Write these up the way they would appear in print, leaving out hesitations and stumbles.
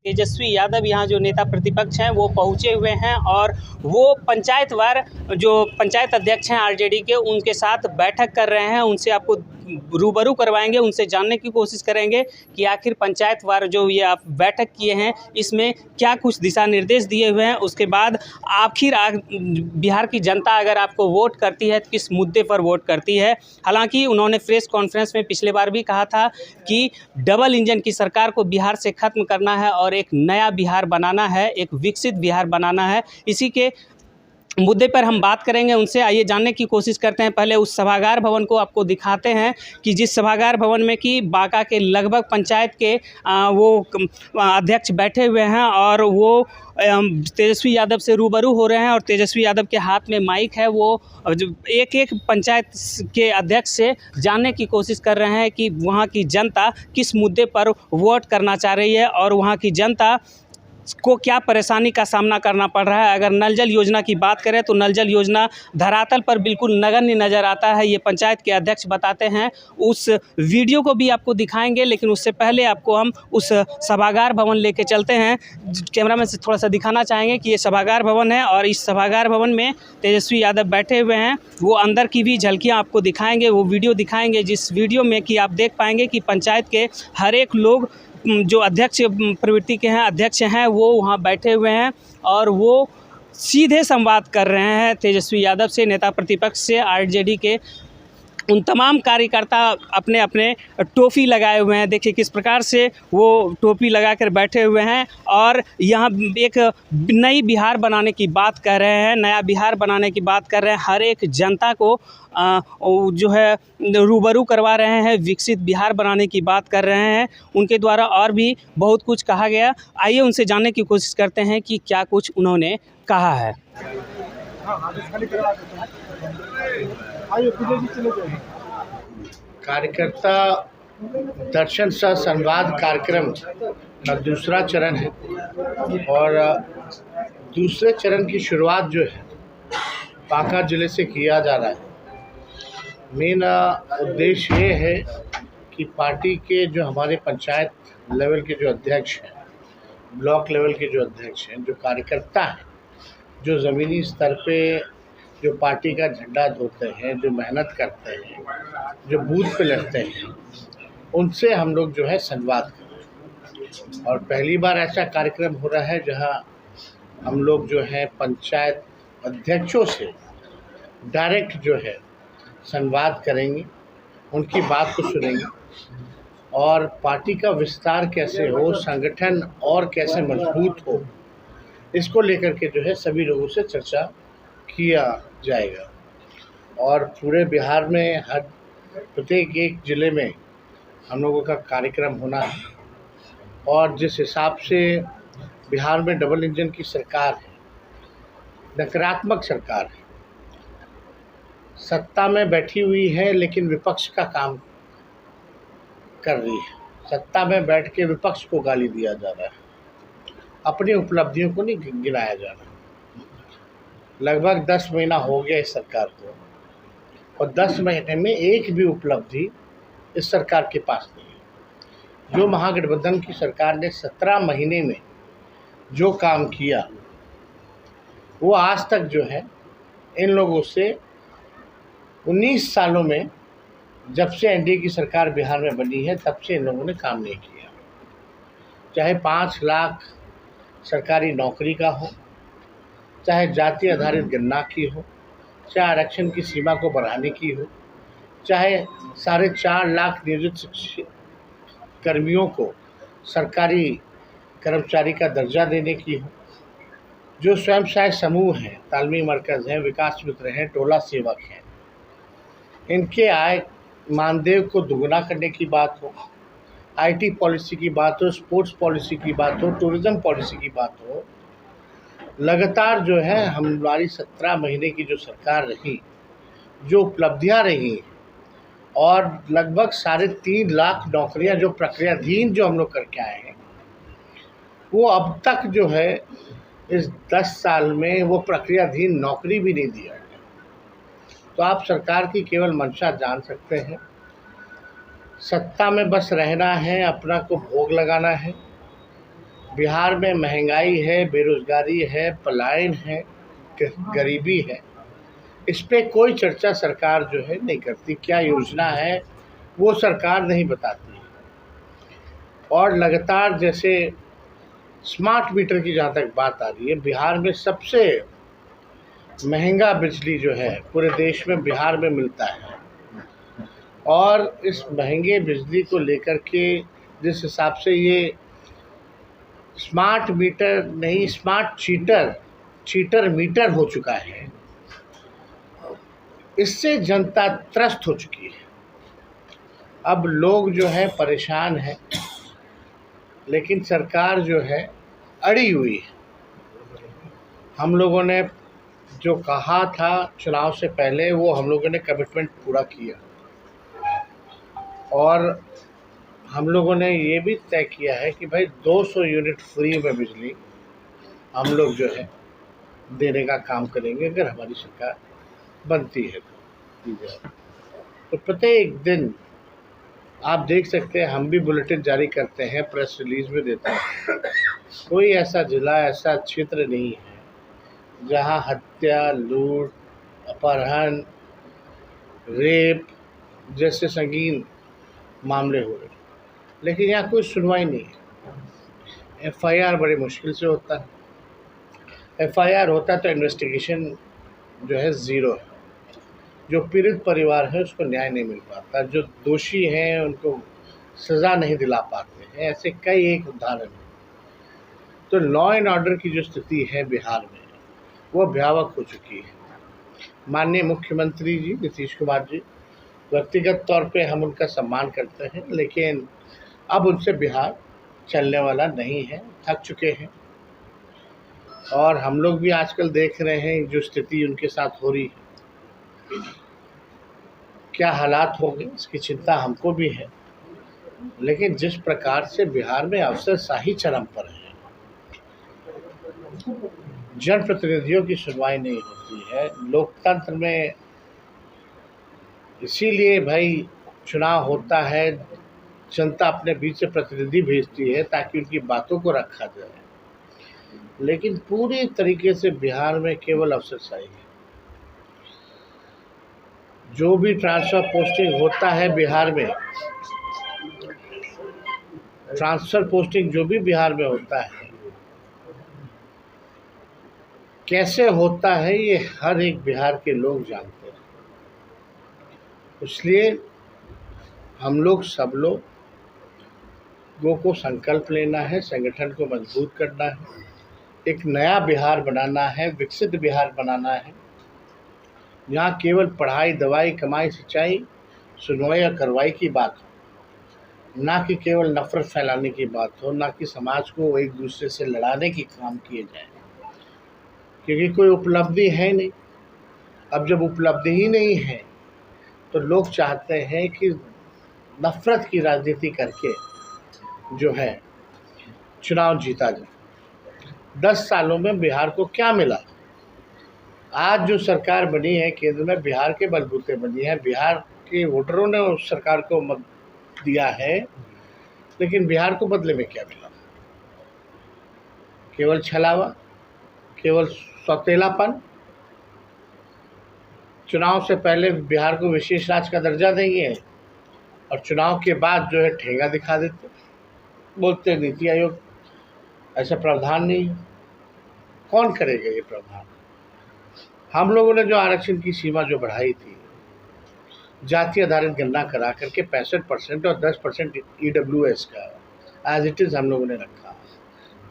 तेजस्वी यादव यहाँ जो नेता प्रतिपक्ष हैं वो पहुँचे हुए हैं और वो पंचायतवार जो पंचायत अध्यक्ष हैं आरजेडी के, उनके साथ बैठक कर रहे हैं। उनसे आपको रूबरू करवाएंगे, उनसे जानने की कोशिश करेंगे कि आखिर पंचायतवार जो ये आप बैठक किए हैं इसमें क्या कुछ दिशा निर्देश दिए हुए हैं। उसके बाद आखिर बिहार की जनता अगर आपको वोट करती है तो किस मुद्दे पर वोट करती है। हालांकि उन्होंने प्रेस कॉन्फ्रेंस में पिछले बार भी कहा था कि डबल इंजन की सरकार को बिहार से ख़त्म करना है और एक नया बिहार बनाना है, एक विकसित बिहार बनाना है। इसी के मुद्दे पर हम बात करेंगे उनसे। आइए जानने की कोशिश करते हैं। पहले उस सभागार भवन को आपको दिखाते हैं कि जिस सभागार भवन में कि बांका के लगभग पंचायत के वो अध्यक्ष बैठे हुए हैं और वो तेजस्वी यादव से रूबरू हो रहे हैं और तेजस्वी यादव के हाथ में माइक है। वो एक एक पंचायत के अध्यक्ष से जानने की कोशिश कर रहे हैं कि वहाँ की जनता किस मुद्दे पर वोट करना चाह रही है और वहाँ की जनता को क्या परेशानी का सामना करना पड़ रहा है। अगर नल जल योजना की बात करें तो नल जल योजना धरातल पर बिल्कुल नगण्य नज़र आता है, ये पंचायत के अध्यक्ष बताते हैं। उस वीडियो को भी आपको दिखाएंगे, लेकिन उससे पहले आपको हम उस सभागार भवन लेके चलते हैं। कैमरामैन से थोड़ा सा दिखाना चाहेंगे कि ये सभागार भवन है और इस सभागार भवन में तेजस्वी यादव बैठे हुए हैं। वो अंदर की भी झलकियाँ आपको दिखाएँगे, वो वीडियो दिखाएँगे जिस वीडियो में कि आप देख पाएंगे कि पंचायत के हर एक लोग जो अध्यक्ष प्रवृत्ति के हैं, अध्यक्ष हैं, वो वहाँ बैठे हुए हैं और वो सीधे संवाद कर रहे हैं तेजस्वी यादव से, नेता प्रतिपक्ष से, आरजेडी के उन तमाम कार्यकर्ता अपने अपने टोपी लगाए हुए हैं। देखिए किस प्रकार से वो टोपी लगाकर बैठे हुए हैं और यहाँ एक नई बिहार बनाने की बात कर रहे हैं, नया बिहार बनाने की बात कर रहे हैं। हर एक जनता को जो है रूबरू करवा रहे हैं, विकसित बिहार बनाने की बात कर रहे हैं। उनके द्वारा और भी बहुत कुछ कहा गया। आइए उनसे जानने की कोशिश करते हैं कि क्या कुछ उन्होंने कहा है। कार्यकर्ता दर्शन सह संवाद कार्यक्रम का दूसरा चरण है और दूसरे चरण की शुरुआत जो है बांका जिले से किया जा रहा है। मेन उद्देश्य ये है कि पार्टी के जो हमारे पंचायत लेवल के जो अध्यक्ष हैं, ब्लॉक लेवल के जो अध्यक्ष हैं, जो कार्यकर्ता हैं, जो ज़मीनी स्तर पे जो पार्टी का झंडा धोते हैं, जो मेहनत करते हैं, जो बूथ पे लड़ते हैं, उनसे हम लोग जो है संवाद कर रहे हैं। और पहली बार ऐसा कार्यक्रम हो रहा है जहां हम लोग जो है पंचायत अध्यक्षों से डायरेक्ट जो है संवाद करेंगे, उनकी बात को सुनेंगे और पार्टी का विस्तार कैसे हो, संगठन और कैसे मजबूत हो, इसको लेकर के जो है सभी लोगों से चर्चा किया जाएगा। और पूरे बिहार में हर प्रत्येक एक ज़िले में हम लोगों का कार्यक्रम होना है। और जिस हिसाब से बिहार में डबल इंजन की सरकार है, नकारात्मक सरकार है, सत्ता में बैठी हुई है लेकिन विपक्ष का काम कर रही है। सत्ता में बैठ के विपक्ष को गाली दिया जा रहा है, अपनी उपलब्धियों को नहीं गिनाया जा रहा। लगभग 10 महीना हो गया इस सरकार को और 10 महीने में एक भी उपलब्धि इस सरकार के पास नहीं है। जो महागठबंधन की सरकार ने 17 महीने में जो काम किया वो आज तक जो है इन लोगों से 19 सालों में, जब से एनडीए की सरकार बिहार में बनी है तब से इन लोगों ने काम नहीं किया। चाहे 5 लाख सरकारी नौकरी का हो, चाहे जाति आधारित गणना की हो, चाहे आरक्षण की सीमा को बढ़ाने की हो, चाहे 4.5 लाख नियोजित कर्मियों को सरकारी कर्मचारी का दर्जा देने की हो, जो स्वयं सहायक समूह हैं, तालमी मरकज़ हैं, विकास मित्र हैं, टोला सेवक हैं, इनके आय मानदेय को दुगना करने की बात हो, आईटी पॉलिसी की बात हो, स्पोर्ट्स पॉलिसी की बात हो, टूरिज़्म पॉलिसी की बात हो, लगातार जो है हमारी 17 महीने की जो सरकार रही, जो उपलब्धियां रही और लगभग 3.5 लाख नौकरियां जो प्रक्रियाधीन जो हम लोग करके आए हैं, वो अब तक जो है इस 10 साल में वो प्रक्रियाधीन नौकरी भी नहीं दिया है। तो आप सरकार की केवल मंशा जान सकते हैं। सत्ता में बस रहना है, अपना को भोग लगाना है, बिहार में महंगाई है, बेरोजगारी है, पलायन है, गरीबी है, इस पे कोई चर्चा सरकार जो है नहीं करती। क्या योजना है वो सरकार नहीं बताती। और लगातार जैसे स्मार्ट मीटर की जहाँ तक बात आ रही है, बिहार में सबसे महंगा बिजली जो है पूरे देश में बिहार में मिलता है। और इस महंगे बिजली को लेकर के जिस हिसाब से ये स्मार्ट मीटर नहीं, स्मार्ट चीटर मीटर हो चुका है, इससे जनता त्रस्त हो चुकी है। अब लोग जो है परेशान हैं, लेकिन सरकार जो है अड़ी हुई है। हम लोगों ने जो कहा था चुनाव से पहले, वो हम लोगों ने कमिटमेंट पूरा किया। और हम लोगों ने ये भी तय किया है कि भाई 200 यूनिट फ्री में बिजली हम लोग जो है देने का काम करेंगे, अगर हमारी सरकार बनती है तो प्रत्येक दिन आप देख सकते हैं, हम भी बुलेटिन जारी करते हैं, प्रेस रिलीज में देते हैं। कोई ऐसा जिला, ऐसा क्षेत्र नहीं है जहां हत्या, लूट, अपहरण, रेप जैसे संगीन मामले हो रहे, लेकिन यहाँ कोई सुनवाई नहीं है। FIR बड़ी मुश्किल से होता है। FIR होता तो इन्वेस्टिगेशन जो है ज़ीरो है। जो पीड़ित परिवार है उसको न्याय नहीं मिल पाता, जो दोषी हैं उनको सज़ा नहीं दिला पाते हैं। ऐसे कई एक उदाहरण हैं। तो लॉ एंड ऑर्डर की जो स्थिति है बिहार में, वो भयावह हो चुकी है। माननीय मुख्यमंत्री जी नीतीश कुमार जी, व्यक्तिगत तौर पे हम उनका सम्मान करते हैं, लेकिन अब उनसे बिहार चलने वाला नहीं है, थक चुके हैं। और हम लोग भी आजकल देख रहे हैं जो स्थिति उनके साथ हो रही है, क्या हालात होंगे इसकी चिंता हमको भी है। लेकिन जिस प्रकार से बिहार में अफसरशाही चरम पर है, जनप्रतिनिधियों की सुनवाई नहीं होती है लोकतंत्र में। इसीलिए भाई चुनाव होता है, जनता अपने बीच से प्रतिनिधि भेजती है ताकि उनकी बातों को रखा जाए, लेकिन पूरी तरीके से बिहार में केवल अफसरशाही है। जो भी ट्रांसफ़र पोस्टिंग होता है बिहार में, ट्रांसफ़र पोस्टिंग जो भी बिहार में होता है, कैसे होता है ये हर एक बिहार के लोग जानते हैं। इसलिए हम लोग सब लोगों को संकल्प लेना है, संगठन को मजबूत करना है, एक नया बिहार बनाना है, विकसित बिहार बनाना है, जहाँ केवल पढ़ाई, दवाई, कमाई, सिंचाई, सुनवाई और कार्रवाई की बात हो, ना कि केवल नफरत फैलाने की बात हो, ना कि समाज को एक दूसरे से लड़ाने के काम किए जाए, क्योंकि कोई उपलब्धि है नहीं। अब जब उपलब्धि ही नहीं है तो लोग चाहते हैं कि नफरत की राजनीति करके जो है चुनाव जीता जाए। 10 सालों में बिहार को क्या मिला? आज जो सरकार बनी है केंद्र में, बिहार के बलबूते बनी है, बिहार के वोटरों ने उस सरकार को मत दिया है, लेकिन बिहार को बदले में क्या मिला? केवल छलावा, केवल सौतेलापन। चुनाव से पहले बिहार को विशेष राज्य का दर्जा देंगे और चुनाव के बाद जो है ठेंगा दिखा देते, बोलते नीति आयोग ऐसा प्रावधान नहीं है। कौन करेगा ये प्रावधान? हम लोगों ने जो आरक्षण की सीमा जो बढ़ाई थी, जाति आधारित गणना करा करके 65% और 10% EWS का एज इट इज़ हम लोगों ने रखा,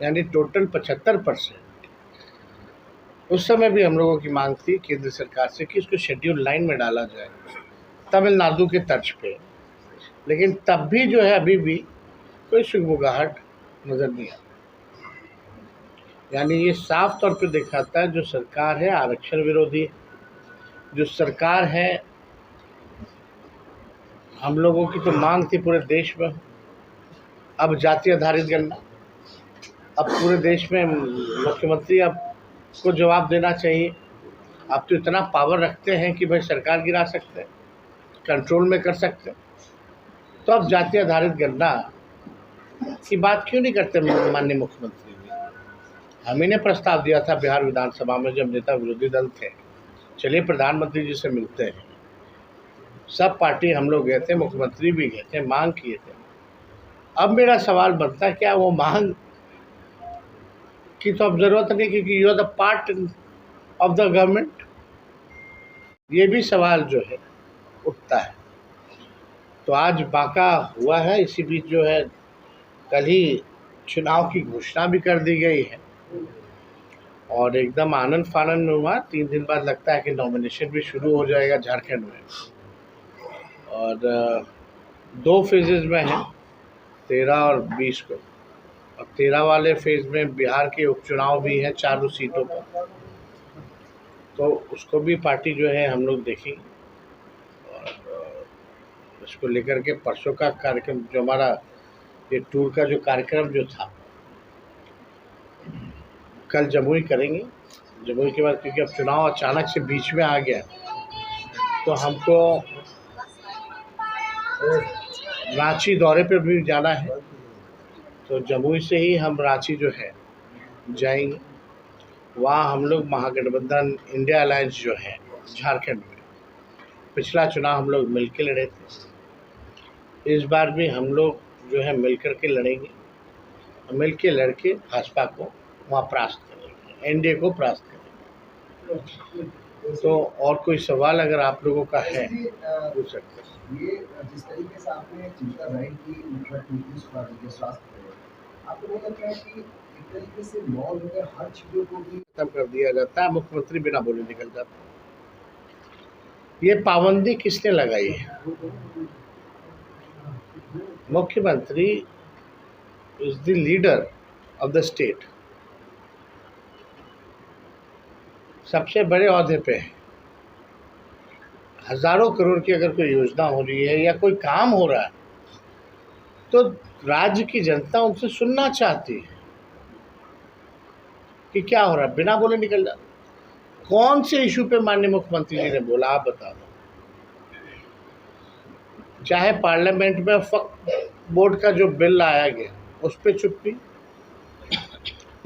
यानी टोटल 75%। उस समय भी हम लोगों की मांग थी केंद्र सरकार से कि इसको शेड्यूल 9 में डाला जाए, तमिलनाडु के तर्ज पे, लेकिन तब भी जो है अभी भी कोई सुगबुगाहट नज़र नहीं आता। यानी ये साफ तौर पे दिखाता है जो सरकार है आरक्षण विरोधी है, जो सरकार है। हम लोगों की तो मांग थी पूरे देश में, अब जाति आधारित गणना, अब पूरे देश में मुख्यमंत्री अब को जवाब देना चाहिए। आप तो इतना पावर रखते हैं कि भाई सरकार गिरा सकते हैं, कंट्रोल में कर सकते हैं, तो अब जाति आधारित गणना की बात क्यों नहीं करते माननीय मुख्यमंत्री जी? हम ही ने प्रस्ताव दिया था बिहार विधानसभा में जब नेता विरोधी दल थे, चलिए प्रधानमंत्री जी से मिलते हैं। सब पार्टी हम लोग गए थे, मुख्यमंत्री भी गए थे, मांग किए थे। अब मेरा सवाल बनता है, क्या वो मांग की तो अब ज़रूरत नहीं, क्योंकि you are the part of the government? ये भी सवाल जो है उठता है। तो आज बांका हुआ है, इसी बीच जो है कल ही चुनाव की घोषणा भी कर दी गई है और एकदम आनंद फानंद में हुआ। 3 दिन बाद लगता है कि नॉमिनेशन भी शुरू हो जाएगा झारखंड में, और 2 फेजेज़ में है, 13 और 20 को। और 13 वाले फेज़ में बिहार के उपचुनाव भी हैं 4 सीटों पर, तो उसको भी पार्टी जो है हम लोग देखेंगे। और इसको लेकर के परसों का कार्यक्रम, जो हमारा ये टूर का जो कार्यक्रम जो था, कल जमुई करेंगे। जमुई के बाद, क्योंकि अब चुनाव अचानक से बीच में आ गया, तो हमको रांची दौरे पे भी जाना है, तो जमुई से ही हम रांची जो है जाएंगे। वहाँ हम लोग महागठबंधन इंडिया अलायंस जो है झारखंड में, पिछला चुनाव हम लोग मिल के लड़े थे, इस बार भी हम लोग जो है मिल कर के लड़ेंगे। मिल के लड़के भाजपा को वहाँ परास्त करेंगे, एनडीए को परास्त करेंगे। तो और कोई सवाल अगर आप लोगों का है पूछ सकते हैं। ये जिस तरीके से आपने चिंता जाहिर की नीतीश कुमार जी के स्वास्थ्य पर, आपको नहीं लगता है कि एक तरीके से मॉल में हर चीज़ों को भी खत्म कर दिया जाता है, मुख्यमंत्री बिना बोले निकल जाता है? ये पाबंदी किसने लगाई है? मुख्यमंत्री is the leader of the state, सबसे बड़े ओहदे पे है। हज़ारों करोड़ की अगर कोई योजना हो रही है या कोई काम हो रहा है, तो राज्य की जनता उनसे सुनना चाहती है कि क्या हो रहा है, बिना बोले निकल जाता। कौन से इशू पे माननीय मुख्यमंत्री जी ने बोला, आप बता दो। चाहे पार्लियामेंट में वक्फ बोर्ड का जो बिल लाया गया उस पे चुप्पी,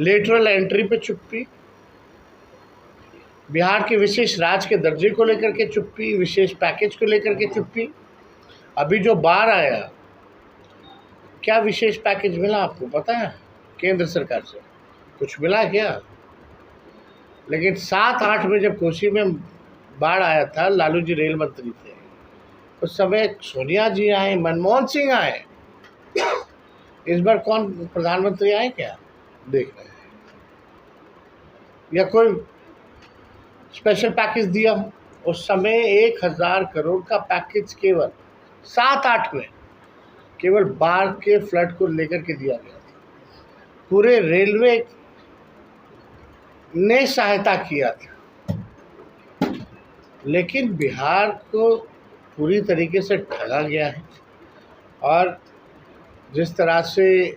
लेटरल एंट्री पे चुप्पी, बिहार के विशेष राज्य के दर्जे को लेकर के चुप्पी, विशेष पैकेज को लेकर के चुप्पी। अभी जो बाढ़ आया, क्या विशेष पैकेज मिला आपको पता है? केंद्र सरकार से कुछ मिला क्या? लेकिन 7-8 में जब कोसी में बाढ़ आया था, लालू जी रेल मंत्री थे, उस समय सोनिया जी आए, मनमोहन सिंह आए। इस बार कौन प्रधानमंत्री आए क्या? देख रहे हैं। या कोई स्पेशल पैकेज दिया हो? उस समय 1000 करोड़ का पैकेज केवल 7-8 में केवल बाढ़ के फ्लड को लेकर के दिया गया था। पूरे रेलवे ने सहायता किया था, लेकिन बिहार को पूरी तरीके से ठगा गया है। और जिस तरह से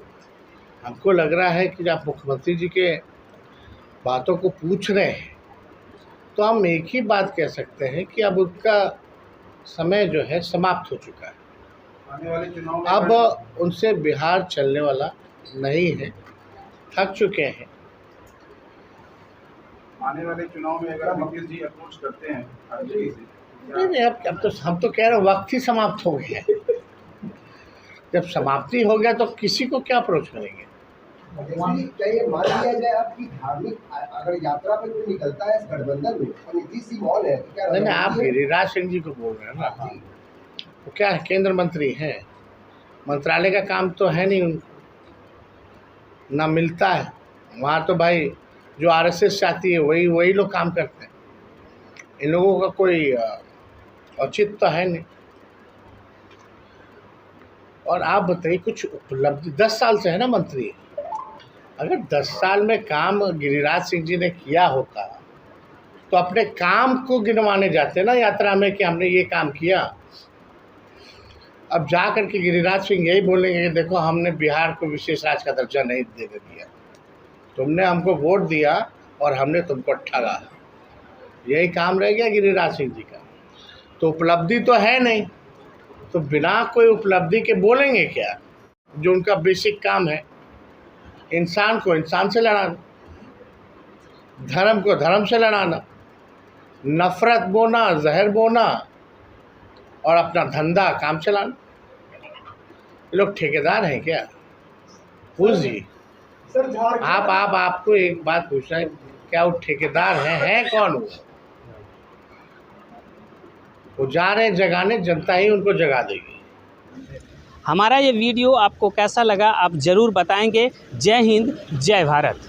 हमको लग रहा है कि जब मुख्यमंत्री जी के बातों को पूछ रहे हैं, तो हम एक ही बात कह सकते हैं कि अब उनका समय जो है समाप्त हो चुका है। आने वाले चुनाव में अब उनसे बिहार चलने वाला नहीं है, थक चुके हैं। आने वाले चुनाव में अगर नीतीश जी अप्रोच करते हैं आरजेडी से, नहीं, अब तो हम तो कह रहे हैं वक्त ही समाप्त हो गया है। जब समाप्ति हो गया तो किसी को क्या अप्रोच करेंगे? क्या ये मान लिया जाए आपकी धार्मिक अगर यात्रा पे कोई निकलता है इस गठबंधन में और नीतीश जी मॉल है, तो क्या नहीं, आप गिरिराज सिंह जी को बोल रहे हैं ना? तो क्या है, केंद्र मंत्री हैं, मंत्रालय का काम तो है नहीं उनको, ना मिलता है वहाँ। तो भाई जो आरएसएस चाहती है वही लोग काम करते हैं। इन लोगों का कोई औचित्य तो है नहीं। और आप बताइए, कुछ उपलब्धि 10 साल से है ना मंत्री, अगर 10 साल में काम गिरिराज सिंह जी ने किया होता तो अपने काम को गिनवाने जाते ना यात्रा में कि हमने ये काम किया। अब जा कर के गिरिराज सिंह यही बोलेंगे कि देखो हमने बिहार को विशेष राज्य का दर्जा नहीं देने दिया, तुमने हमको वोट दिया और हमने तुमको ठगा। यही काम रह गया गिरिराज सिंह जी का। तो उपलब्धि तो है नहीं, तो बिना कोई उपलब्धि के बोलेंगे क्या? जो उनका बेसिक काम है, इंसान को इंसान से लड़ाना, धर्म को धर्म से लड़ाना, नफ़रत बोना, जहर बोना और अपना धंधा काम चलाना। ये लोग ठेकेदार हैं क्या? फूल जी, सर झारखंड आपको एक बात पूछना है, क्या वो ठेकेदार हैं कौन वो जा रहे जगाने, जनता ही उनको जगा देगी। हमारा ये वीडियो आपको कैसा लगा आप ज़रूर बताएंगे। जय हिंद, जय भारत।